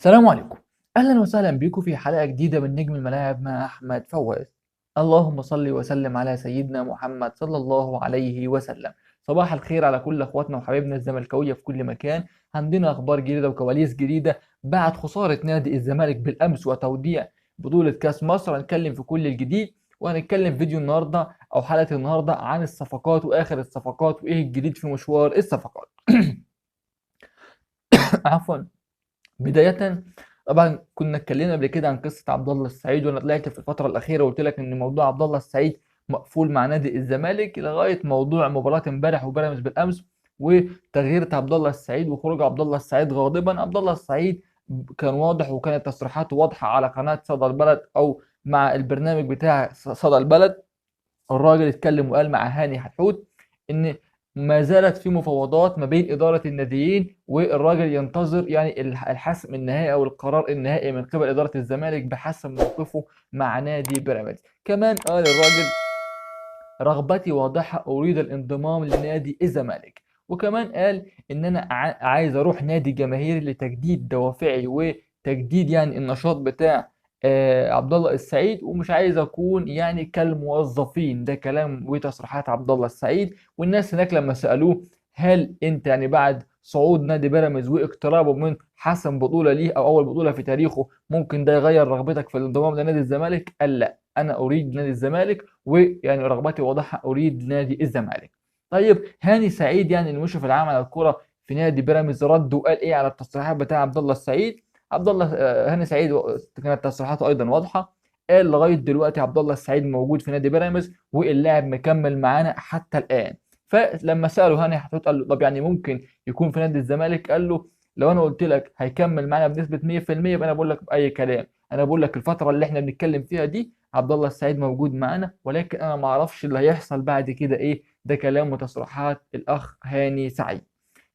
السلام عليكم. أهلا وسهلا بكم في حلقة جديدة من نجم الملاعب مع أحمد فواز. اللهم صل وسلم على سيدنا محمد صلى الله عليه وسلم. صباح الخير على كل أخواتنا وحبايبنا الزملكاوية في كل مكان. عندنا أخبار جديدة وكواليس جديدة بعد خسارة نادي الزمالك بالأمس وتوديع بطولة كأس مصر. هنتكلم في كل الجديد، وهنتكلم فيديو النهاردة أو حلقة النهاردة عن الصفقات وآخر الصفقات وإيه الجديد في مشوار الصفقات. عفوا. بداية، طبعا كنا اتكلمنا قبل كده عن قصة عبد الله السعيد، وانا طلعت في الفترة الأخيرة وقلت لك إن موضوع عبد الله السعيد مقفول مع نادي الزمالك لغاية موضوع مباراة امبارح وبيراميدز بالأمس وتغيير عبد الله السعيد وخروج عبد الله السعيد غاضبا. عبد الله السعيد كان واضح وكانت تصريحاته واضحة على قناة صدى البلد أو مع البرنامج بتاع صدى البلد. الراجل اتكلم وقال مع هاني حتحوت ان ما زالت في مفاوضات ما بين اداره الناديين، والراجل ينتظر يعني الحسم النهائي او القرار النهائي من قبل اداره الزمالك بحسم موقفه مع نادي بيراميدز. كمان قال الراجل رغبتي واضحه، اريد الانضمام لنادي الزمالك. وكمان قال ان انا عايز اروح نادي جماهيري لتجديد دوافعي وتجديد يعني النشاط بتاع عبد الله السعيد، ومش عايز اكون يعني كالموظفين. ده كلام وتصريحات عبد الله السعيد. والناس هناك لما سالوه هل انت يعني بعد صعود نادي بيراميدز واقترابه من حسم بطوله ليه او اول بطوله في تاريخه ممكن ده يغير رغبتك في الانضمام لنادي الزمالك؟ قال لا، انا اريد نادي الزمالك، ويعني رغبتي واضحه، اريد نادي الزمالك. طيب هاني سعيد يعني المشرف العام على الكره في نادي بيراميدز رد وقال ايه على التصريحات بتاع عبد الله السعيد؟ عبد الله هاني سعيد كانت تصريحاته ايضا واضحه. قال لغايه دلوقتي عبد الله السعيد موجود في نادي بيراميدز واللاعب مكمل معانا حتى الان. فلما ساله هاني حتحوت قال له طب يعني ممكن يكون في نادي الزمالك؟ قال له لو انا قلت لك هيكمل معانا بنسبه 100% يبقى انا بقول لك باي كلام. انا بقول لك الفتره اللي احنا بنتكلم فيها دي عبد الله السعيد موجود معانا، ولكن انا ما اعرفش اللي هيحصل بعد كده ايه. ده كلام وتصريحات الاخ هاني سعيد.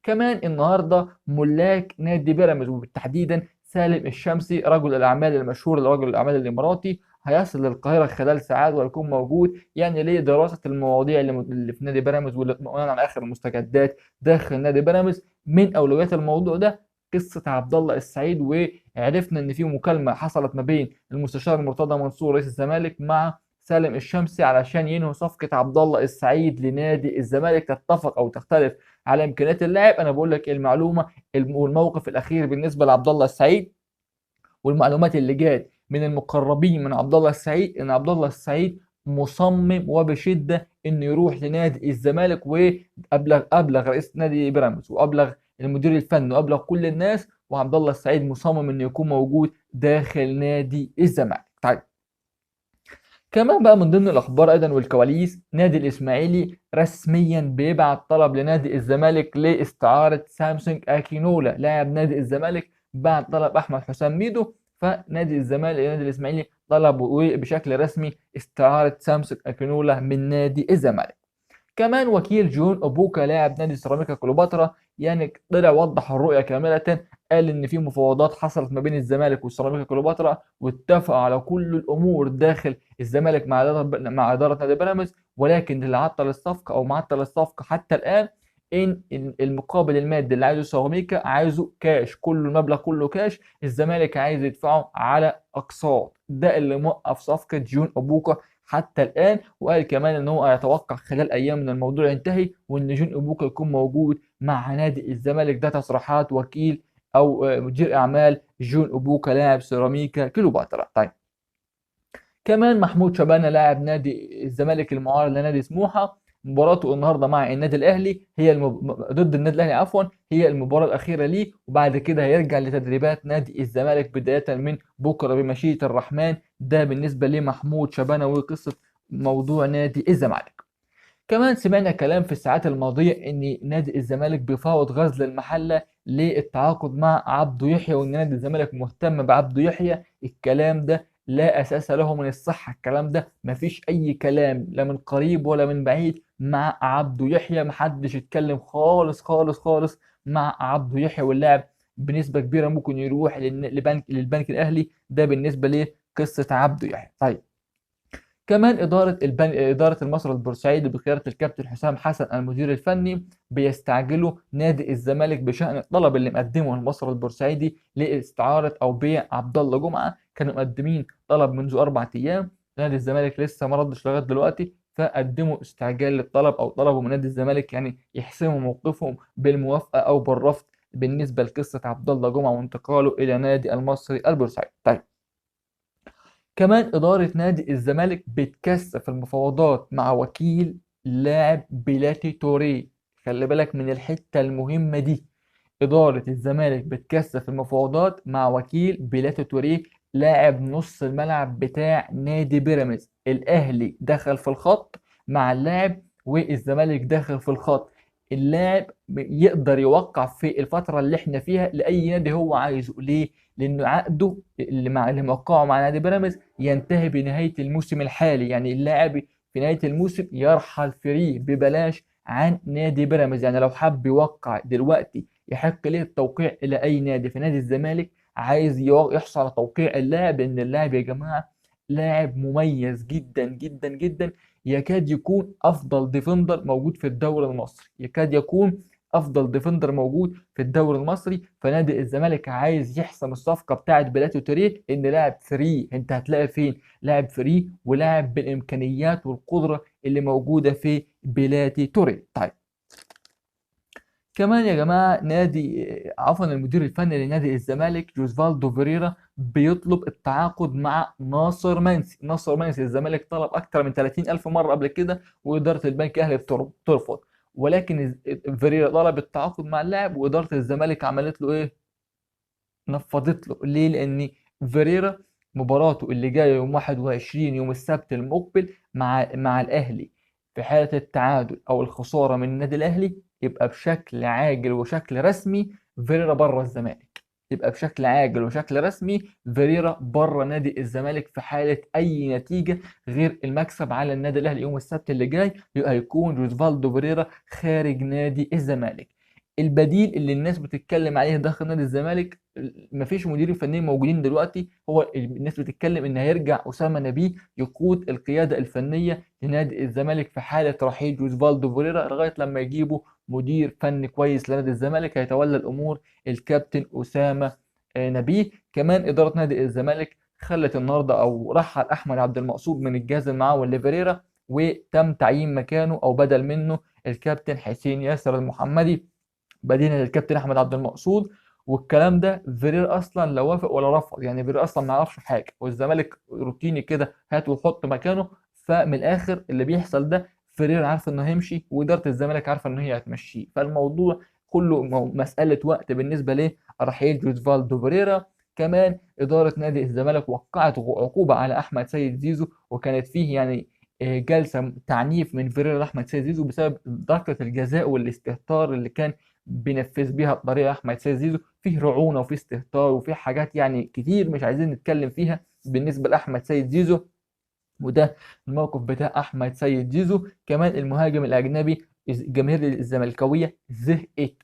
كمان النهارده ملاك نادي بيراميدز وبالتحديدا سالم الشمسي رجل الاعمال المشهور رجل الاعمال الاماراتي هيصل للقاهره خلال ساعات ويكون موجود يعني لدراسه المواضيع اللي في نادي بيراميدز والاطمئنان على اخر المستجدات داخل نادي بيراميدز. من اولويات الموضوع ده قصه عبد الله السعيد، وعرفنا ان في مكالمه حصلت ما بين المستشار مرتضى منصور رئيس الزمالك مع سالم الشمسي علشان ينهوا صفقه عبد الله السعيد لنادي الزمالك. تتفق او تختلف على امكانيات اللاعب، انا بقول لك المعلومه والموقف الاخير بالنسبه لعبد الله السعيد والمعلومات اللي جات من المقربين من عبد الله السعيد ان عبد الله السعيد مصمم وبشده انه يروح لنادي الزمالك. وابلغ رئيس نادي بيراميدز وابلغ المدير الفني وابلغ كل الناس، وعبد الله السعيد مصمم انه يكون موجود داخل نادي الزمالك. طيب كمان بقى من ضمن الاخبار ايضا والكواليس، نادي الاسماعيلي رسميا بيبعت طلب لنادي الزمالك لاستعاره سامسونج اكينولا لاعب نادي الزمالك بعد طلب احمد حسام ميدو. فنادي الزمالك نادي الاسماعيلي طلب بشكل رسمي استعاره سامسونج اكينولا من نادي الزمالك. كمان وكيل جون اوبوكا لاعب نادي سيراميكا كليوباترا يعني طلع وضح الرؤيه كامله. قال ان في مفاوضات حصلت ما بين الزمالك وسيراميكا كليوباترا واتفقوا على كل الامور داخل الزمالك مع اداره نادي بيراميدز، ولكن اللي عطل الصفقه او معطل الصفقه حتى الان ان المقابل المادي اللي عايزه سيراميكا عايزه كاش، كل المبلغ كله كاش. الزمالك عايز يدفعه على اقساط. ده اللي موقف صفقه جون اوبوكا حتى الان. وقال كمان ان هو يتوقع خلال ايام ان الموضوع ينتهي وان جون اوبوكا يكون موجود مع نادي الزمالك. ده تصريحات وكيل او مدير اعمال جون اوبوكا لاعب سيراميكا كليوباترا. طيب كمان محمود شبانه لاعب نادي الزمالك المعار لنادي سموحه مباراته النهارده مع النادي الاهلي هي ضد النادي الاهلي عفوا هي المباراه الاخيره ليه، وبعد كده هيرجع لتدريبات نادي الزمالك بدايه من بكره بمشيئه الرحمن. ده بالنسبه لمحمود شبانه وقصه موضوع نادي الزمالك. كمان سمعنا كلام في الساعات الماضية إن نادي الزمالك بيفاوض غزل المحلة للتعاقد مع عبده يحيى، وإن نادي الزمالك مهتم بعبده يحيى. الكلام ده لا أساس له من الصحة. الكلام ده مفيش أي كلام لا من قريب ولا من بعيد مع عبده يحيى. محدش يتكلم خالص خالص خالص مع عبده يحيى، واللاعب بنسبة كبيرة ممكن يروح للبنك الأهلي. ده بالنسبة لقصة عبده يحيى. طيب كمان إدارة المصري البورسعيدي بقيادة الكابتن حسام حسن المدير الفني بيستعجلوا نادي الزمالك بشأن الطلب اللي مقدمه المصري البورسعيدي لاستعارة أو بيع عبد الله جمعة. كانوا مقدمين طلب منذ 4 أيام، نادي الزمالك لسه ما ردش لغاية دلوقتي، فقدموا استعجال للطلب أو طلبوا من نادي الزمالك يعني يحسموا موقفهم بالموافقة أو بالرفض بالنسبة لقصة عبد الله جمعة وانتقاله إلى نادي المصري البورسعيدي. طيب، كمان إدارة نادي الزمالك بتكثف المفاوضات مع وكيل لاعب بيلاتي توريه. خلي بالك من الحتة المهمة دي، إدارة الزمالك بتكثف المفاوضات مع وكيل بيلاتي توريه لاعب نص الملعب بتاع نادي بيراميدز. الأهلي دخل في الخط مع اللاعب والزمالك داخل في الخط. اللاعب يقدر يوقع في الفترة اللي احنا فيها لأي نادي هو عايزه. ليه؟ لأنه عقده اللي موقعه مع نادي بيراميدز ينتهي بنهاية الموسم الحالي، يعني اللاعب في نهاية الموسم يرحل فري ببلاش عن نادي بيراميدز. يعني لو حب يوقع دلوقتي يحق له التوقيع إلى أي نادي، في نادي الزمالك عايز يحصل على توقيع اللاعب، لأن اللاعب يا جماعة لاعب مميز جدا جدا جدا، يكاد يكون أفضل ديفندر موجود في الدوري المصري، يكاد يكون افضل ديفندر موجود في الدوري المصري. فنادي الزمالك عايز يحسم الصفقه بتاعت بيلاتي توريه، ان لاعب فري. انت هتلاقي فين لاعب فري ولاعب بالامكانيات والقدره اللي موجوده في بيلاتي توريه؟ طيب، كمان يا جماعه عفوا المدير الفني لنادي الزمالك جوزفالدو فيريرا بيطلب التعاقد مع ناصر منسي. ناصر منسي الزمالك طلب اكتر من 30,000 مره قبل كده، واداره البنك الاهلي بترفض، ولكن فيريرا طلب التعاقد مع اللاعب واداره الزمالك عملت له ايه؟ نفضت له. ليه؟ لان فيريرا مباراته اللي جايه يوم 21 يوم السبت المقبل مع الاهلي، في حاله التعادل او الخساره من النادي الاهلي يبقى بشكل عاجل وشكل رسمي فيريرا بره الزمالك. يبقى بشكل عاجل وشكل رسمي فيريرا بره نادي الزمالك في حاله اي نتيجه غير المكسب على النادي الاهلي يوم السبت اللي جاي، يبقى هيكون جوزفالدو فيريرا خارج نادي الزمالك. البديل اللي الناس بتتكلم عليه داخل نادي الزمالك، مفيش مديرين فنيين موجودين دلوقتي، هو الناس بتتكلم ان هيرجع اسامه نبيه يقود القياده الفنيه لنادي الزمالك في حاله رحيل جوزفالدو فوريرا، لغايه لما يجيبوا مدير فني كويس لنادي الزمالك هيتولى الامور الكابتن اسامه نبيه. كمان اداره نادي الزمالك خلت النهارده او رحل احمد عبد المقصود من الجهاز المعاون لفيريرا، وتم تعيين مكانه او بدل منه الكابتن حسين ياسر المحمدي بدينا للكابتن احمد عبد المقصود. والكلام ده فيرير اصلا لا وافق ولا رفض، يعني فيرير اصلا ما يعرفش حاجه، والزمالك روتيني كده هات وحط مكانه. فمن الاخر اللي بيحصل ده فيرير عارف انه هيمشي واداره الزمالك عارفه ان هي هتمشيه، فالموضوع كله مساله وقت بالنسبه لرحيل جوزفالدو فيريرا. كمان اداره نادي الزمالك وقعت عقوبه على احمد سيد زيزو، وكانت فيه يعني جلسه تعنيف من فيريرا لاحمد سيد زيزو بسبب ضربه الجزاء والاستهتار اللي كان بينفذ بيها بطريقه احمد سيد زيزو. فيه رعونه وفيه استهتار وفيه حاجات يعني كتير مش عايزين نتكلم فيها بالنسبه لاحمد سيد زيزو، وده الموقف بتاع احمد سيد زيزو. كمان المهاجم الاجنبي الجماهير الزملكاويه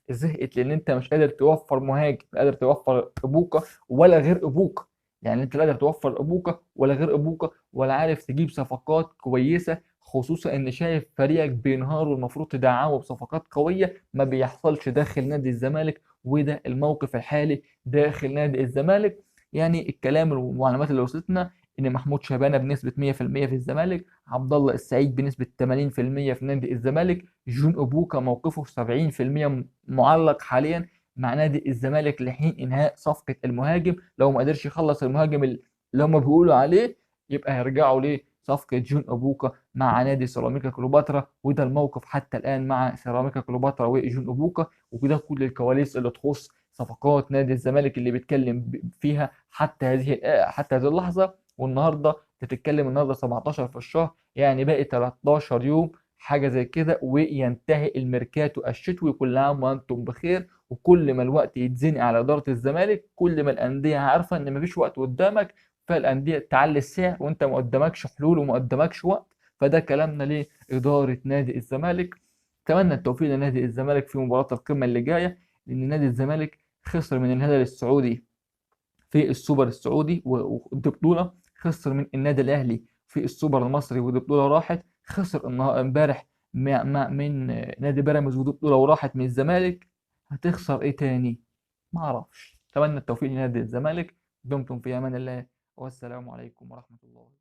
زهقت لان انت مش قادر توفر مهاجم، لا قادر توفر ابوكا ولا غير ابوكا. يعني انت لا قادر توفر ابوكا ولا غير ابوكا، ولا عارف تجيب صفقات كويسه، خصوصا ان شايف فريقك بينهار والمفروض تدعمه بصفقات قويه، ما بيحصلش داخل نادي الزمالك. وده الموقف الحالي داخل نادي الزمالك. يعني الكلام والمعلومات اللي وصلتنا ان محمود شبانه بنسبه 100% في الزمالك، عبد الله السعيد بنسبه 80% في نادي الزمالك، جون ابوكا موقفه 70% معلق حاليا مع نادي الزمالك لحين انهاء صفقه المهاجم. لو ما قدرش يخلص المهاجم اللي هم بيقولوا عليه يبقى هيرجعوا لصفقه جون ابوكا مع نادي سيراميكا كليوباترا. وده الموقف حتى الان مع سيراميكا كليوباترا وجون ابوكا، وكده كل الكواليس اللي تخص صفقات نادي الزمالك اللي بيتكلم فيها حتى هذه اللحظه. والنهارده بتتكلم النهارده 17 في الشهر، يعني باقي 13 يوم حاجه زي كده وينتهي الميركاتو الشتوي. كل عام وانتم بخير. وكل ما الوقت يتزنق على اداره الزمالك كل ما الانديه عارفه ان مفيش وقت قدامك، فالانديه تعلي السعر وانت ما قدامكش حلول وما قدامكش وقت. فده كلامنا لاداره نادي الزمالك. اتمنى التوفيق لنادي الزمالك في مباراه القمه اللي جايه، لان نادي الزمالك خسر من الهلال السعودي في السوبر السعودي ودي بطولة، خسر من النادي الأهلي في السوبر المصري ودي بطوله راحت، خسر امبارح من نادي بيراميدز ودي بطوله وراحت من الزمالك، هتخسر ايه تاني؟ ما اعرفش. اتمنى التوفيق لنادي الزمالك. دمتم في امان الله، والسلام عليكم ورحمه الله وبركاته.